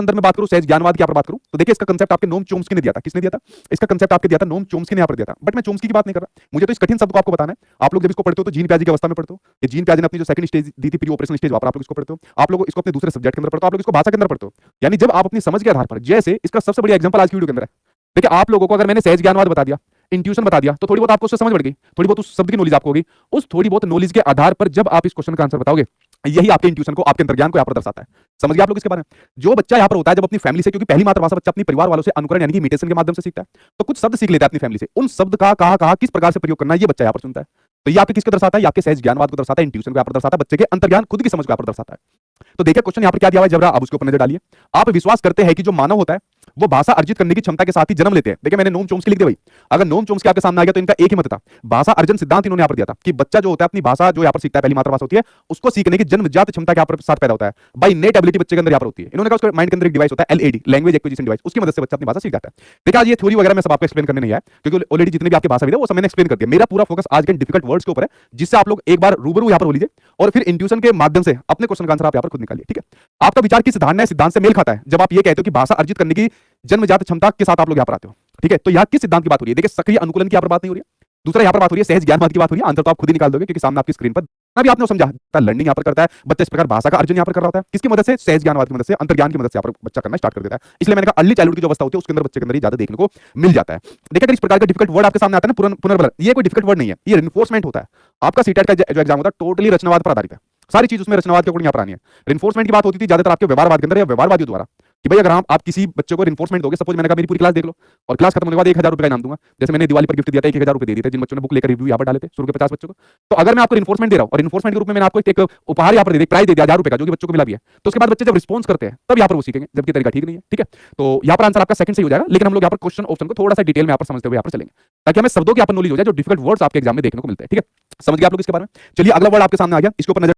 संदर्भ में बात करूं, सहज ज्ञानवाद की यहाँ पर बात करूं, तो देखिए इसका कंसेप्ट आपके नोम चोम्स्की ने दिया था। किसने दिया था? इसका कंसेप्ट आपके दिया था नोम चोम्स्की ने यहाँ पर दिया था। बट मैं चोम्स्की की बात नहीं कर रहा, मुझे तो इस कठिन शब्द को आपको बताना है। आप लोग जब इसको पढ़ते हो तो जीन प्याजे की अवस्था में पढ़ते हो। ये जीन प्याजे ने अपनी जो सेकंड स्टेज दी थी, प्री ऑपरेशनल स्टेज, वहां पर आप लोग इसको पढ़ते हो। आप लोग इसको अपने दूसरे सब्जेक्ट के अंदर पढ़ते हो, आप लोग इसको भाषा के अंदर पढ़ते हो। यानी जब आप अपनी समझ के आधार पर, जैसे इसका सबसे बढ़िया एग्जांपल आज की वीडियो के अंदर है। देखिए आप लोगों को अगर मैंने सहज ज्ञानवाद बता दिया, इंट्यूशन बता दिया, तो थोड़ी बहुत आपको उससे समझ बढ़ गई, थोड़ी बहुत उस शब्द की नॉलेज आपको होगी। उस थोड़ी बहुत नॉलेज के आधार पर जब आप इस क्वेश्चन का आंसर बताओगे, यही आपके इंट्यूशन को, आपके अंतर्ज्ञान को यहाँ पर दर्शाता है। समझ गए आप लोग इसके बारे में? जो बच्चा यहाँ पर होता है जब अपनी फैमिली से, क्योंकि पहली मातृभाषा बच्चा अपनी परिवार वालों से अनुकरण यानी कि इमिटेशन के माध्यम से सीखता है, तो कुछ शब्द सीख लेता है अपनी फैमिली से। उन शब्द का कहाँ किस प्रकार से प्रयोग करना है, ये बच्चा यहाँ पर सुनता है। तो ये आपके किसको दर्शाता है? ये आपके सहज ज्ञानवाद को दर्शाता है, इंट्यूशन को यहाँ पर दर्शाता है, बच्चे के अंतर्ज्ञान, खुद की समझ को यहाँ पर दर्शाता है। तो देखिए क्वेश्चन यहाँ पर क्या दिया हुआ है, जरा आप उसके ऊपर नजर डालिए। आप विश्वास करते हैं कि जो मानव होता है वो भाषा अर्जित करने की क्षमता के साथ ही जन्म लेते हैं। देखिए मैंने नोम चोम्स्की लिख दिया भाई। अगर नोम चोम्स्की आपके सामने आ गया तो इनका एक ही मत था, भाषा अर्जन सिद्धांत इन्होंने यहाँ पर दिया था कि बच्चा जो होता है अपनी भाषा जो यहाँ पर सीखता है, पहली मातृभाषा होती है, उसको सीखने की जन्मजात क्षमता के यहाँ पर साथ पैदा होता है। बाई नेट एबिलिटी बच्चे के अंदर यहाँ पर होती है। इन्होंने कहा उसके माइंड के अंदर एक डिवाइस होता है एलएडी, लैंग्वेज एक्विजिशन डिवाइस, उसकी मदद से बच्चा अपनी भाषा सीख जाता है। देखिए आज ये थ्योरी वगैरह मैं सब आपको एक्सप्लेन करने नहीं आया, क्योंकि ऑलरेडी जितने भी आपके भाषा विद है वो सब मैंने एक्सप्लेन कर दिया। मेरा पूरा फोकस आज के डिफिकल्ट वर्ड्स के ऊपर है, जिससे आप लोग एक बार रूबरू यहाँ पर हो लीजिए और फिर इंट्यूशन के माध्यम से अपने क्वेश्चन का आंसर आप यहाँ पर खुद निकालिए। ठीक है, आपका विचार किस धारणा सिद्धांत से मेल खाता है जब आप ये कहते हो कि भाषा अर्जित करने की जन्मजात क्षमता के साथ आप लोग यहाँ पर आते हो? ठीक है, तो यहाँ किस सिद्धांत की बात हो रही है? देखिए सक्रिय अनुकूलन की यहाँ पर बात नहीं हो रही है, दूसरा यहाँ पर बात हो रही है सहज ज्ञानवाद की बात हो रही है। आंसर तो आप खुद ही निकाल दोगे क्योंकि सामने आपकी स्क्रीन पर अभी आपने समझा। लर्निंग यहाँ पर करता है बच्चा, इस प्रकार भाषा का अर्जन यहाँ पर कर रहा होता है, किसकी मदद से? सहज ज्ञानवाद की मदद से, अंतर्ज्ञान की मदद से यहाँ पर बच्चा करना स्टार्ट कर देता है। इसलिए मैंने कहा अर्ली चाइल्डहुड की जो अवस्था होती है उसके अंदर बच्चे के अंदर ज्यादा देखने को मिल जाता है। देखिए अगर इस प्रकार का डिफिकल्ट वर्ड आपके सामने आता है ना, पुनर्बल, ये कोई डिफिकल्ट वर्ड नहीं है, ये रिइंफोर्समेंट होता है। आपका सीटेट का जो एग्जाम होता है टोटली रचनावाद पर आधारित है, सारी चीज उसमें रचनावाद के अकॉर्डिंग यहाँ पर आनी है। रिइंफोर्समेंट की बात होती थी ज्यादातर आपके व्यवहारवाद के अंदर या व्यवहारवादियों द्वारा, कि भाई अगर आप किसी बच्चे को रिइंफोर्समेंट दोगे, सपोज मैंने कहा मेरी पूरी क्लास देख लो और क्लास खत्म होने के बाद 1000 रुपए का इनाम दूंगा, जैसे मैंने दिवाली पर गिफ्ट दिया था 1000 रुपए दे दिए थे जिन बच्चों ने बुक लेकर रिव्यू यहाँ पर डाले थे, शुरू के 50 बच्चों को। तो अगर मैं आपको रिइंफोर्समेंट दे रहा हूँ और रिइंफोर्समेंट के रूप में मैंने आपको एक उपहार यहाँ पर दे दिया, प्राइस दे दिया 1000 रुपए का, जो कि बच्चों को मिला भी है, तो उसके बाद बच्चे जब रिस्पॉन्स करते हैं तब यहाँ पर वो सीखेंगे, जबकि तरीका ठीक नहीं है। ठीक है, तो यहाँ पर आंसर आपका सेकंड सही हो जाएगा, लेकिन हम लोग यहाँ पर क्वेश्चन ऑप्शन को थोड़ा सा डिटेल में यहाँ पर समझते हुए यहाँ पर चलेंगे, ताकि हमें शब्दों की यहाँ पर नॉलेज हो जाए जो डिफिकल्ट वर्ड्स आपके एग्जाम में देखने को मिलते हैं। ठीक है, समझ गए आप लोग इसके बारे में? चलिए अगला वर्ड आपके सामने आ गया, इसके ऊपर नजर